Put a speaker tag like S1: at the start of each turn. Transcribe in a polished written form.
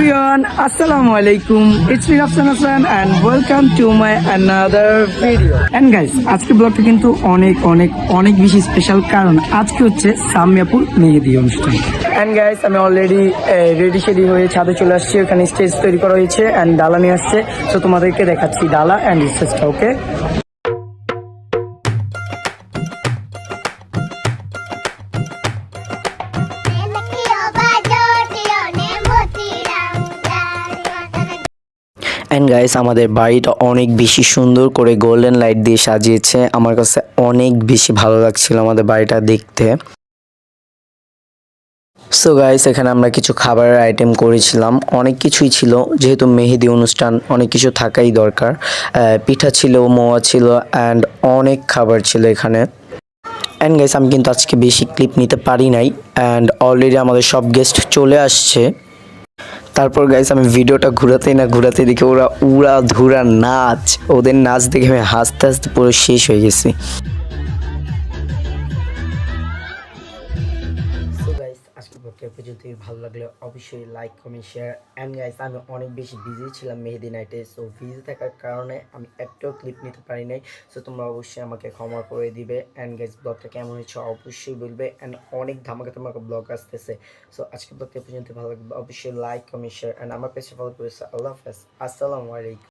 S1: everyone, Assalamu alaikum. It's me Rafsan Hassan and welcome to my another video. And guys, আজকে ব্লগটা কিন্তু অনেক বেশি স্পেশাল কারণ আজকে হচ্ছে সামিয়াপুর মেহেদি অনুষ্ঠান। And guys, আমি অলরেডি রেডি হয়ে ছাদে চলে আসছি। ওখানে স্টেজ তৈরি করা হয়েছে and ডালা নিয়ে আসছে। তো তোমাদেরকে দেখাচ্ছি ডালা and স্টেজটা, ওকে? অ্যান্ড গাইস, আমাদের বাড়িটা অনেক বেশি সুন্দর করে গোল্ডেন লাইট দিয়ে সাজিয়েছে। আমার কাছে অনেক বেশি ভালো লাগছিল আমাদের বাড়িটা দেখতে। সো গাইস, এখানে আমরা কিছু খাবারের আইটেম করেছিলাম, অনেক কিছুই ছিল, যেহেতু মেহেদি অনুষ্ঠান অনেক কিছু থাকাই দরকার। পিঠা ছিল, মোয়া ছিল অ্যান্ড অনেক খাবার ছিল এখানে। অ্যান্ড গাইস, আমি কিন্তু আজকে বেশি ক্লিপ নিতে পারি নাই অ্যান্ড অলরেডি আমাদের সব গেস্ট চলে আসছে। তারপর গাইস, আমি ভিডিওটা ঘুরাতে দেখে ওরা উড়া ধুরা নাচ, ওদের নাচ দেখে আমি হাসতে হাসতে পুরো শেষ হয়ে গেছি। আজকে ব্লগটা যদি ভালো লাগলে অবশ্যই like, comment, share. And guys, আমি অনেক বেশি বিজি ছিলাম মেহেদি নাইটে, সো বিজি থাকার কারণে আমি একটাও ক্লিপ নিতে পারি নাই। সো তোমরা অবশ্যই আমাকে ক্ষমা করে দিবে। অ্যান্ড গাইস, ব্লগটা কেমন হয়েছে অবশ্যই বলবে। অ্যান্ড অনেক ধামাকা ব্লগ আসতেছে। সো আজকে ব্লগটা পর্যন্ত ভালো লাগবে অবশ্যই লাইক, কমেন্ট, শেয়ার। অ্যান্ড আমার পেজে ফলো করেছে। আল্লাহ হাফেজ, আসসালামু আলাইকুম।